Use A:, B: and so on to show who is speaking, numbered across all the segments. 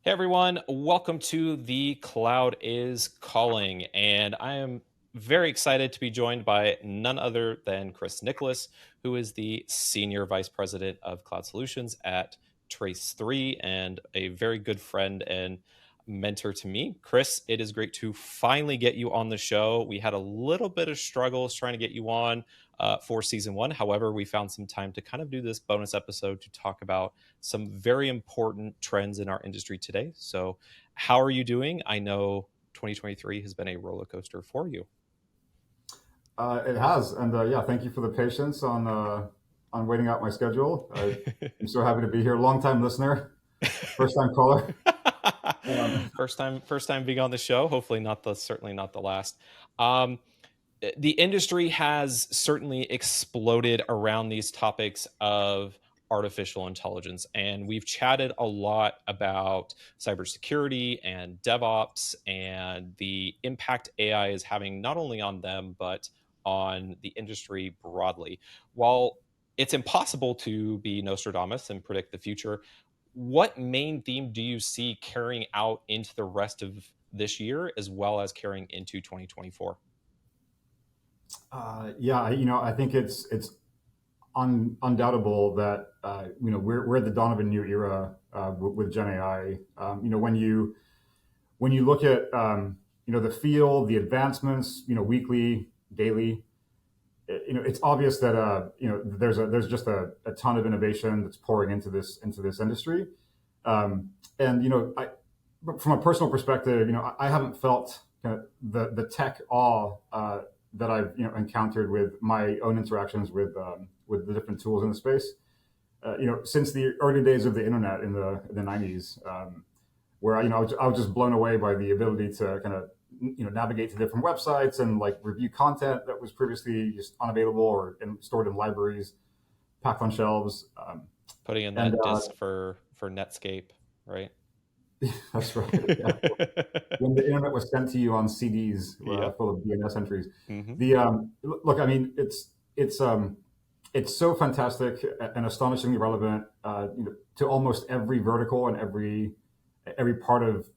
A: Hey everyone, welcome to The Cloud is Calling. And I am very excited to be joined by none other than Chris Nicholas, who is the Senior Vice President of Cloud Solutions at Trace3 and a very good friend and mentor to me. Chris, it is great to finally get you on the show. We had a little bit of struggles trying to get you on for season one. However, we found some time to kind of do this bonus episode to talk about some very important trends in our industry today. So, how are you doing? I know 2023 has been a roller coaster for you.
B: It has, and yeah, thank you for the patience on waiting out my schedule. I'm so happy to be here. Long time listener, first time caller. Um,
A: first time being on the show. Hopefully, certainly not the last. Um, the industry has certainly exploded around these topics of artificial intelligence. And we've chatted a lot about cybersecurity and DevOps and the impact AI is having not only on them, but on the industry broadly. While it's impossible to be Nostradamus and predict the future, what main theme do you see carrying out into the rest of this year as well as carrying into 2024?
B: yeah, I think it's undoubtable that we're at the dawn of a new era with Gen AI. When you look at the field, the advancements, weekly, daily, it's obvious that there's just a ton of innovation that's pouring into this industry. And from a personal perspective, I haven't felt kind of the tech awe that I've encountered with my own interactions with the different tools in the space. Since the early days of the internet in the 90s, where I was just blown away by the ability to kind of navigate to different websites and like review content that was previously just unavailable or stored in libraries, packed on shelves.
A: Putting in
B: And
A: that disk for Netscape, right?
B: That's right. Yeah. When the internet was sent to you on CDs
A: Yep.
B: full of DNS entries.
A: Hmm.
B: Look, I mean, it's so fantastic and astonishingly relevant to almost every vertical and every part of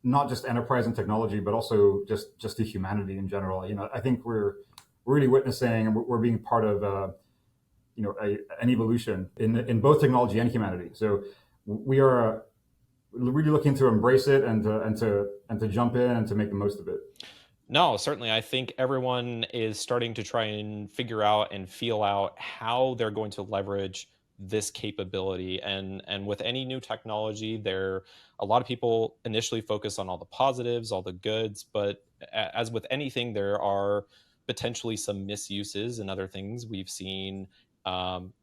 B: not just enterprise and technology, but also just to humanity in general. I think we're really witnessing and we're being part of an evolution in both technology and humanity. So we are really looking to embrace it and to jump in and to make the most of it.
A: No, certainly. I think everyone is starting to try and figure out and feel out how they're going to leverage this capability. And with any new technology, there a lot of people initially focus on all the positives, all the goods, but as with anything, there are potentially some misuses and other things. We've seen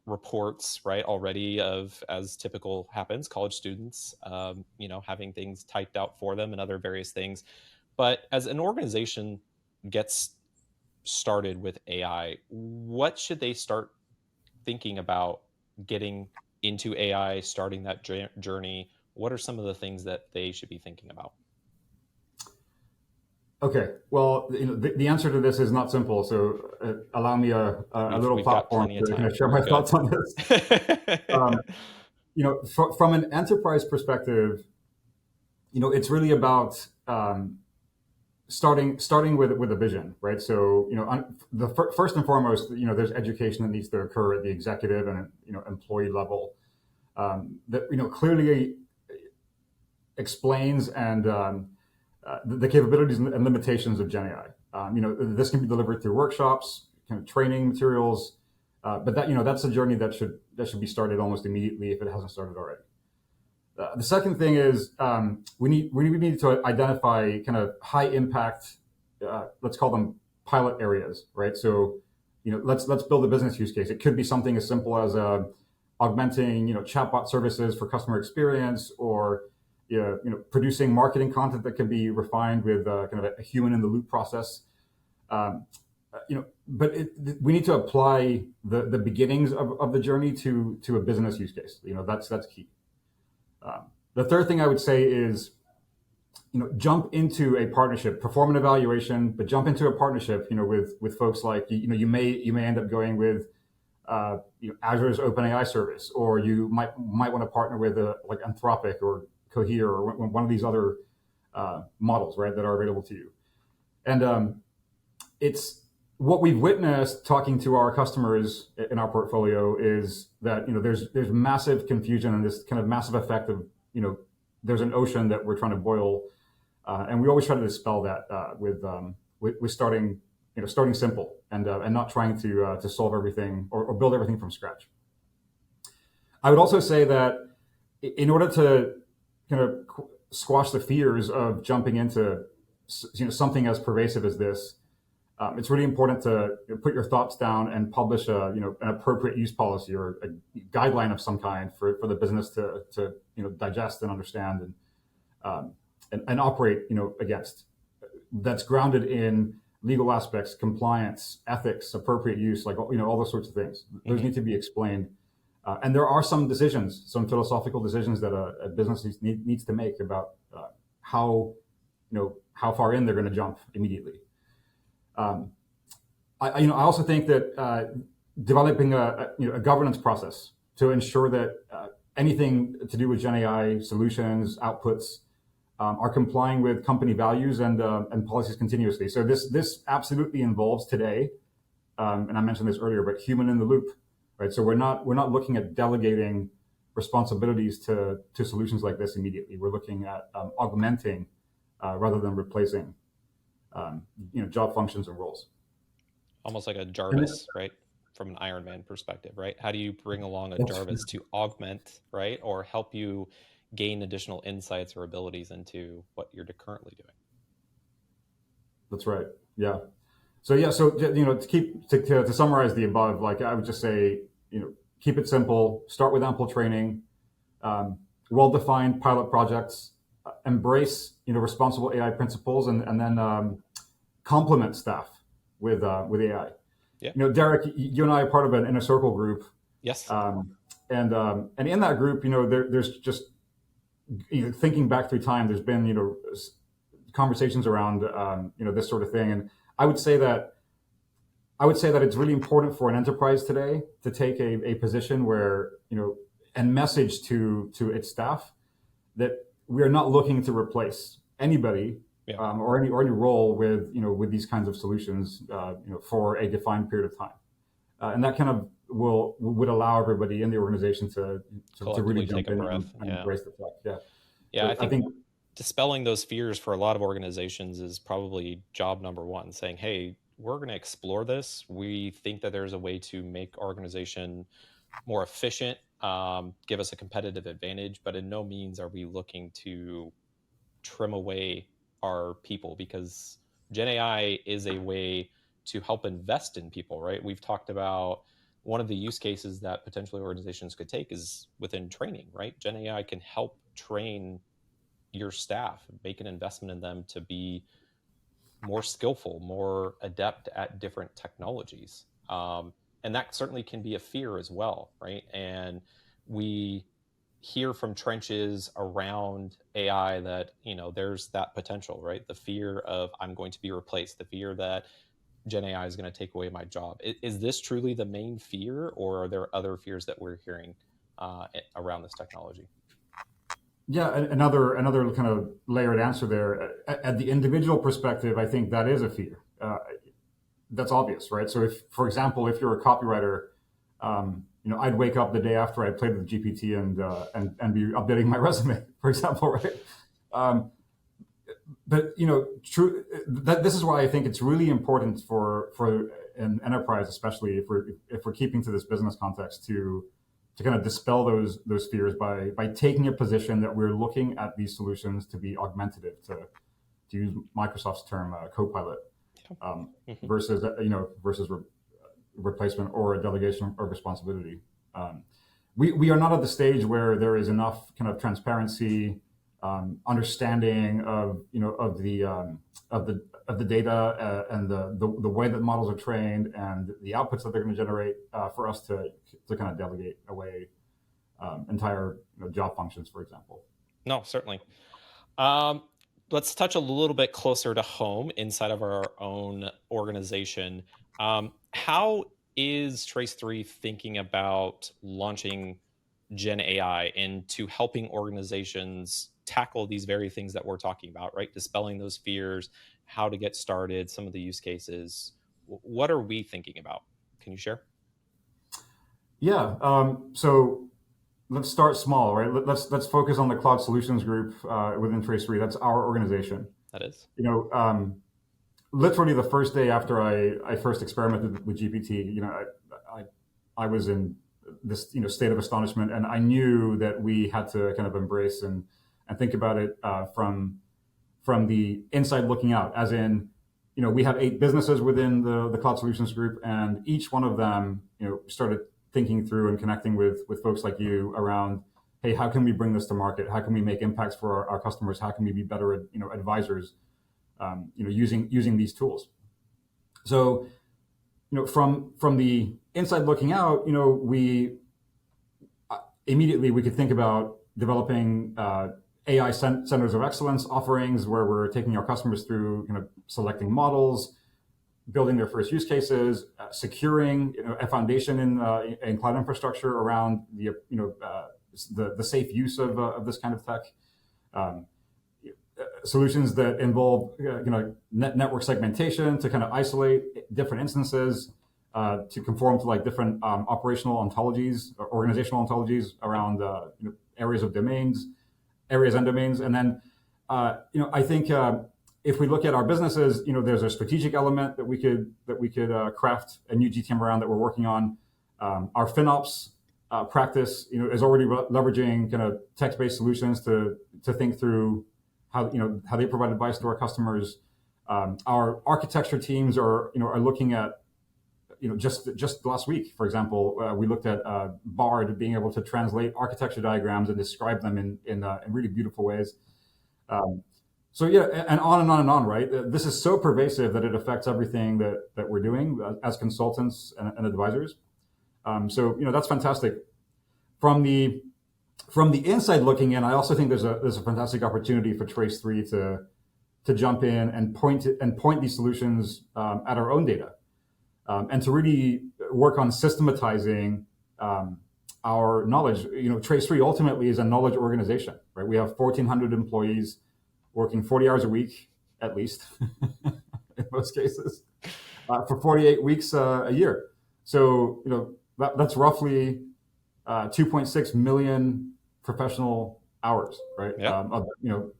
A: reports right already of, as typical happens, college students having things typed out for them and other various things. But as an organization gets started with AI, what should they start thinking about getting into AI, starting that journey? What are some of the things that they should be thinking about?
B: Okay, well, the answer to this is not simple. So allow me a
A: We've
B: little
A: we've got
B: platform
A: plenty of
B: to kind
A: time.
B: of share
A: We're
B: my
A: good.
B: thoughts on this. Um, from an enterprise perspective, it's really about starting with a vision, right? So first and foremost, there's education that needs to occur at the executive and employee level that clearly explains and the capabilities and limitations of GenAI. This can be delivered through workshops, kind of training materials, but that's a journey that should be started almost immediately if it hasn't started already. The second thing is we need to identify kind of high impact, let's call them pilot areas, right? So let's build a business use case. It could be something as simple as augmenting chatbot services for customer experience, or producing marketing content that can be refined with kind of a human in the loop process. Um, but we need to apply the beginnings of the journey to a business use case. That's key. The third thing I would say is, jump into a partnership, perform an evaluation, but jump into a partnership, with folks like, you may end up going with, Azure's OpenAI service, or you might want to partner with like Anthropic or Cohere or one of these other models, right, that are available to you. And it's what we've witnessed talking to our customers in our portfolio is that there's massive confusion and this kind of massive effect of there's an ocean that we're trying to boil, and we always try to dispel that with starting simple and not trying to solve everything or build everything from scratch. I would also say that in order to kind of squash the fears of jumping into something as pervasive as this, it's really important to put your thoughts down and publish an appropriate use policy or a guideline of some kind for the business to digest and understand and operate against. That's grounded in legal aspects, compliance, ethics, appropriate use, like all those sorts of things. Those need to be explained. And there are some decisions, some philosophical decisions that a business needs to make about how far in they're going to jump immediately. I also think that developing a governance process to ensure that anything to do with GenAI solutions, outputs, are complying with company values and policies continuously. So this absolutely involves today, and I mentioned this earlier, but human in the loop, right? So we're not looking at delegating responsibilities to solutions like this immediately. We're looking at augmenting rather than replacing job functions and roles.
A: Almost like a
B: And
A: Jarvis, right? From an Iron Man perspective, right? How do you bring along a
B: that's
A: Jarvis to augment, right? Or help you gain additional insights or abilities into what you're currently doing?
B: that's right. Yeah. So to summarize the above, like I would just say, keep it simple. Start with ample training, well-defined pilot projects, embrace responsible AI principles, and then complement staff with AI.
A: Yeah.
B: Derek, you and I are part of an inner circle group,
A: Yes.
B: and in that group, there's just thinking back through time, there's been conversations around this sort of thing, and I would say that it's really important for an enterprise today to take a position where and message to its staff that we are not looking to replace anybody
A: Yeah.
B: or any role with these kinds of solutions for a defined period of time, and that kind of would allow everybody in the organization to really
A: Collectively
B: jump
A: take a
B: in
A: breath.
B: and
A: Yeah.
B: embrace the tech. Yeah.
A: Yeah. I
B: So I
A: think
B: think
A: dispelling those fears for a lot of organizations is probably job number one, saying, hey, we're going to explore this. We think that there's a way to make our organization more efficient, give us a competitive advantage, but in no means are we looking to trim away our people, because Gen AI is a way to help invest in people, right? We've talked about one of the use cases that potentially organizations could take is within training, right? Gen AI can help train your staff, make an investment in them to be more skillful, more adept at different technologies. And that certainly can be a fear as well, right? And we hear from trenches around AI that, there's that potential, right? The fear of I'm going to be replaced, the fear that Gen AI is going to take away my job. Is this truly the main fear, or are there other fears that we're hearing around this technology?
B: Yeah, another kind of layered answer there. At the individual perspective, I think that is a fear. That's obvious, right? So if, for example, if you're a copywriter, I'd wake up the day after I played with GPT and be updating my resume, for example, right? But true. This is why I think it's really important for an enterprise, especially if we're keeping to this business context, to kind of dispel those fears by taking a position that we're looking at these solutions to be augmentative, to use Microsoft's term, co-pilot, versus replacement or a delegation of responsibility. We are not at the stage where there is enough kind of transparency, understanding of the data and the way that models are trained and the outputs that they're going to generate for us to kind of delegate away entire job functions, for example.
A: No, certainly. Um, let's touch a little bit closer to home inside of our own organization. How is Trace 3 thinking about launching Gen AI into helping organizations tackle these very things that we're talking about, right? Dispelling those fears, how to get started, some of the use cases. What are we thinking about? Can you share?
B: Yeah. So let's start small, right? Let's focus on the cloud solutions group within Trace3. That's our organization.
A: That is.
B: You know, literally the first day after I first experimented with GPT, I, I was in this state of astonishment, and I knew that we had to kind of embrace and think about it from the inside looking out, as in, we have 8 businesses within the cloud solutions group, and each one of them, started thinking through and connecting with folks like you around, hey, how can we bring this to market? How can we make impacts for our customers? How can we be better, advisors, using these tools? So, from the inside looking out, we immediately we could think about developing AI centers of excellence offerings where we're taking our customers through selecting models, building their first use cases, securing a foundation in cloud infrastructure around the safe use of this kind of tech. Um, Solutions that involve network segmentation to kind of isolate different instances, to conform to like different operational ontologies or organizational ontologies around areas of domains, areas and domains. And then I think if we look at our businesses, there's a strategic element that we could craft a new GTM around that we're working on. Our FinOps practice, is already leveraging kind of text-based solutions to think through how they provide advice to our customers. Our architecture teams are looking at just last week, for example, we looked at Bard being able to translate architecture diagrams and describe them in really beautiful ways. Um, so yeah, and on and on and on, right? This is so pervasive that it affects everything that we're doing as consultants and advisors. So that's fantastic. From the inside looking in, I also think there's a fantastic opportunity for Trace3 to jump in and point these solutions at our own data, and to really work on systematizing our knowledge. Trace3 ultimately is a knowledge organization, right? We have 1,400 employees working 40 hours a week, at least, in most cases, for 48 weeks a year. So, that's roughly 2.6 million professional hours, right?
A: Yeah.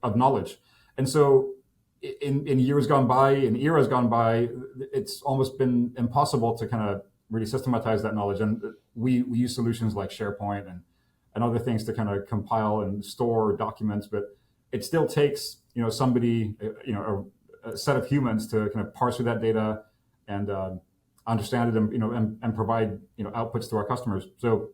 B: Of knowledge. And so in years gone by, in eras gone by, it's almost been impossible to kind of really systematize that knowledge. And we use solutions like SharePoint and other things to kind of compile and store documents, but it still takes, somebody, a set of humans to kind of parse through that data and understand it, and provide, outputs to our customers. So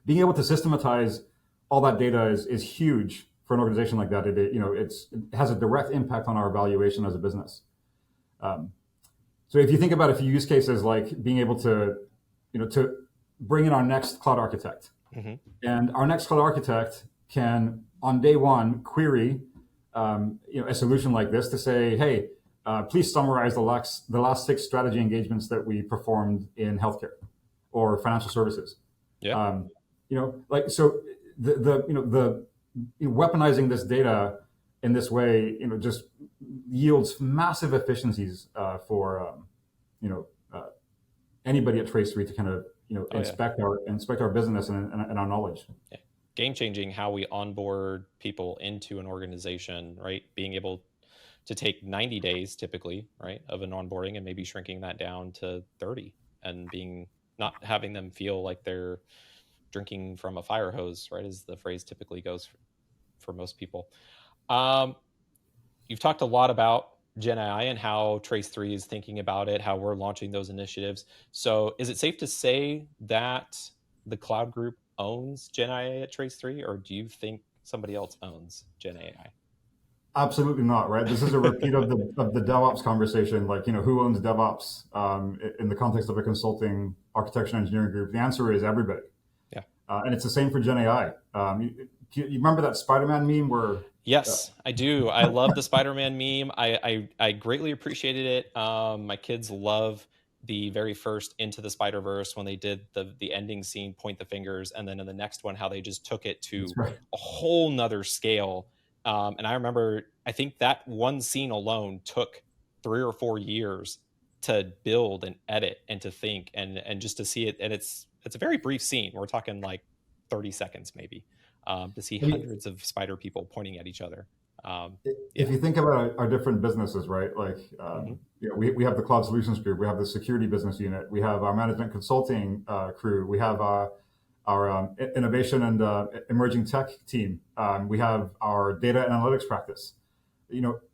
B: being able to systematize all that data is huge for an organization like that. It has a direct impact on our valuation as a business. Um, so if you think about a few use cases, like being able to bring in our next cloud architect,
A: Hmm.
B: and our next cloud architect can on day one query a solution like this to say, hey, please summarize the last 6 strategy engagements that we performed in healthcare or financial services.
A: Yeah.
B: Like, so the weaponizing this data in this way, just yields massive efficiencies for you know uh, anybody at Trace3 to kind of
A: Oh yeah.
B: inspect our business and our knowledge.
A: Yeah. Game changing how we onboard people into an organization, right? Being able to take 90 days typically, right, of an onboarding and maybe shrinking that down to 30 and being not having them feel like they're drinking from a fire hose, right, as the phrase typically goes for most people. Um, you've talked a lot about Gen AI and how Trace3 is thinking about it, how we're launching those initiatives. So is it safe to say that the cloud group owns Gen AI at Trace3, or do you think somebody else owns Gen AI?
B: Absolutely not, right? This is a repeat of the DevOps conversation. Like, who owns DevOps in the context of a consulting architecture and engineering group? The answer is everybody.
A: Yeah.
B: And it's the same for Gen AI. You remember that Spider-Man meme where
A: Yes, I do. I love the Spider-Man meme. I greatly appreciated it. My kids love the very first Into the Spider-Verse, when they did the ending scene, point the fingers, and then in the next one, how they just took it
B: That's
A: to
B: right.
A: a whole nother scale. And I remember, I think that one scene alone took 3 or 4 years to build and edit and to think and just to see it. And it's a very brief scene. We're talking like 30 seconds maybe, to see
B: I mean,
A: hundreds of spider people pointing at each other. Um,
B: if
A: yeah.
B: you think about our different businesses, right? Like,
A: Hmm.
B: we have the cloud solutions group, we have the security business unit, we have our management consulting crew, we have our innovation and emerging tech team, we have our data analytics practice.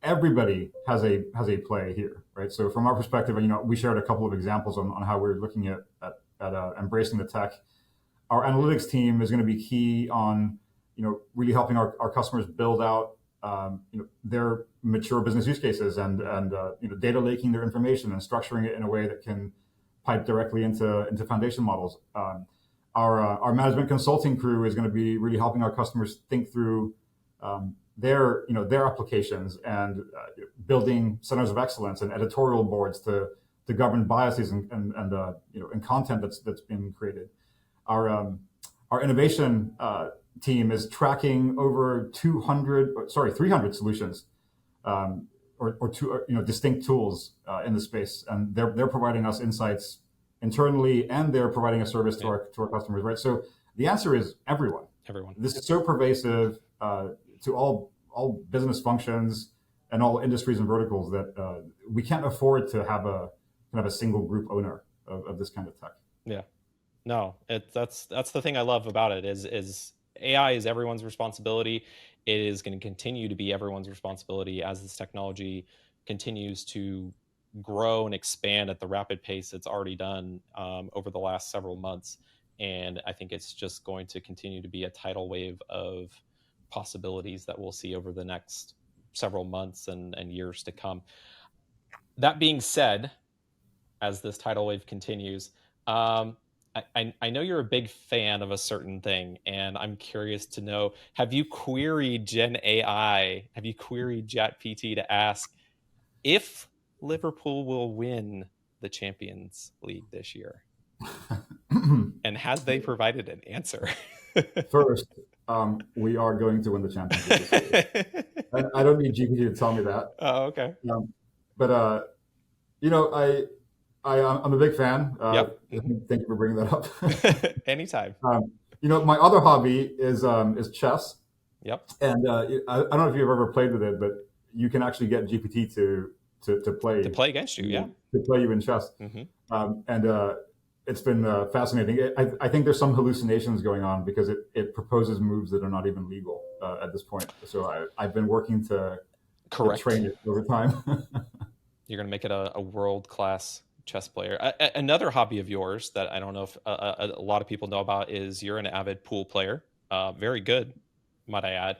B: Everybody has a play here, right? So from our perspective, we shared a couple of examples on how we're looking at embracing the tech. Our analytics team is going to be key on really helping our customers build out their mature business use cases and data laking their information and structuring it in a way that can pipe directly into foundation models. Our management consulting crew is going to be really helping our customers think through their applications and building centers of excellence and editorial boards to govern biases and content that's been created. Our innovation team is tracking over 300 solutions, or two, distinct tools in the space, and they're providing us insights internally, and they're providing a service to
A: Yeah.
B: our customers, right? So the answer is everyone.
A: Everyone.
B: This is so pervasive to all business functions and all industries and verticals that we can't afford to have a kind of a single group owner of this kind of tech.
A: Yeah. No, that's the thing I love about it is AI is everyone's responsibility. It is going to continue to be everyone's responsibility as this technology continues to grow and expand at the rapid pace it's already done, over the last several months. And I think it's just going to continue to be a tidal wave of possibilities that we'll see over the next several months and years to come. That being said, as this tidal wave continues, I know you're a big fan of a certain thing, and I'm curious to know: have you queried Gen AI? Have you queried ChatGPT to ask if Liverpool will win the Champions League this year? And has they provided an answer?
B: First, we are going to win the Champions League this year. I don't need GPT to tell me that.
A: Oh, okay.
B: But you know, I'm a big fan.
A: Yep. Hmm.
B: Thank you for bringing that up.
A: Anytime.
B: My other hobby is chess,
A: Yep.
B: and I don't know if you've ever played with it, but you can actually get GPT to
A: To
B: play
A: play against you, yeah.
B: to play you in chess,
A: Hmm.
B: and it's been fascinating. I think there's some hallucinations going on because it proposes moves that are not even legal at this point. So I've been working to
A: Correct.
B: train it over time.
A: You're going to make it a world class chess player. Another hobby of yours that I don't know if a lot of people know about is you're an avid pool player. Very good, might I add.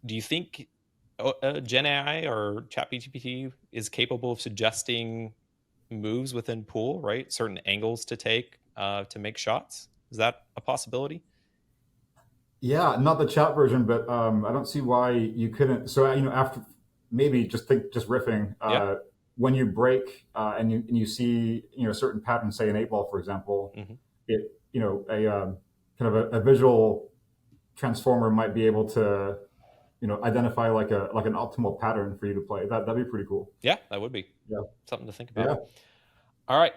A: Do you think Gen AI or ChatGPT is capable of suggesting moves within pool, right? Certain angles to take to make shots. Is that a possibility?
B: Yeah, not the chat version, but I don't see why you couldn't. So after maybe just riffing,
A: Yeah.
B: when you break and you see a certain pattern, say an eight ball, for example,
A: Hmm.
B: it a kind of a visual transformer might be able to identify like an optimal pattern for you to play. That'd be pretty cool.
A: Yeah, that would be
B: Yeah,
A: something to think about.
B: yeah.
A: All right.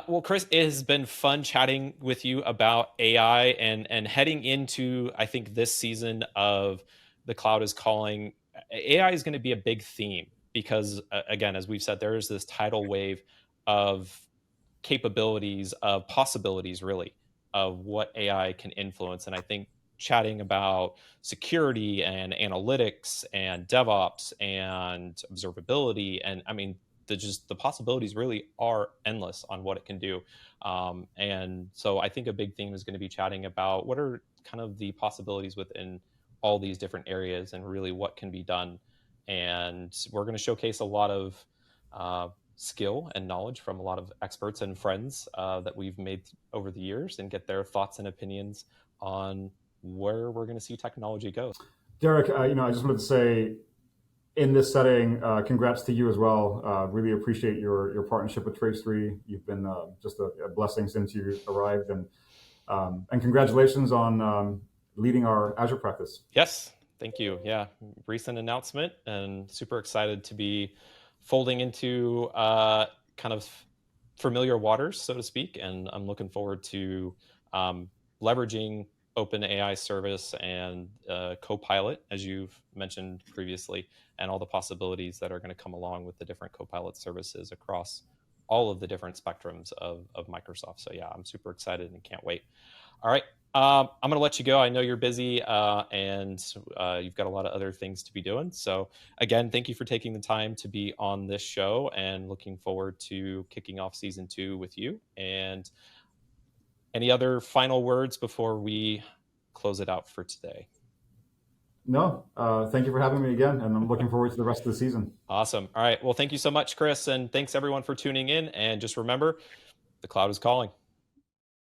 A: Well, Chris, it has been fun chatting with you about AI and heading into, I think, this season of The Cloud is Calling. AI is going to be a big theme because, again, as we've said, there is this tidal wave of capabilities, of possibilities, really, of what AI can influence. And I think chatting about security and analytics and DevOps and observability, and I mean, the possibilities really are endless on what it can do. And so I think a big theme is going to be chatting about what are kind of the possibilities within all these different areas and really what can be done. And we're going to showcase a lot of skill and knowledge from a lot of experts and friends that we've made over the years and get their thoughts and opinions on where we're going to see technology go.
B: Derek, I just wanted to say in this setting, congrats to you as well. Really appreciate your partnership with Trace3. You've been just a blessing since you arrived, and congratulations on leading our Azure practice.
A: Yes, thank you. Yeah, recent announcement, and super excited to be folding into kind of familiar waters, so to speak. And I'm looking forward to um, leveraging OpenAI service and Copilot, as you've mentioned previously, and all the possibilities that are going to come along with the different Copilot services across all of the different spectrums of Microsoft. So yeah, I'm super excited and can't wait. All right. I'm going to let you go. I know you're busy and you've got a lot of other things to be doing. So, again, thank you for taking the time to be on this show, and looking forward to kicking off season 2 with you. And any other final words before we close it out for today?
B: No, thank you for having me again, and I'm looking forward to the rest of the season.
A: Awesome. All right. Well, thank you so much, Chris. And thanks everyone for tuning in. And just remember, the cloud is calling.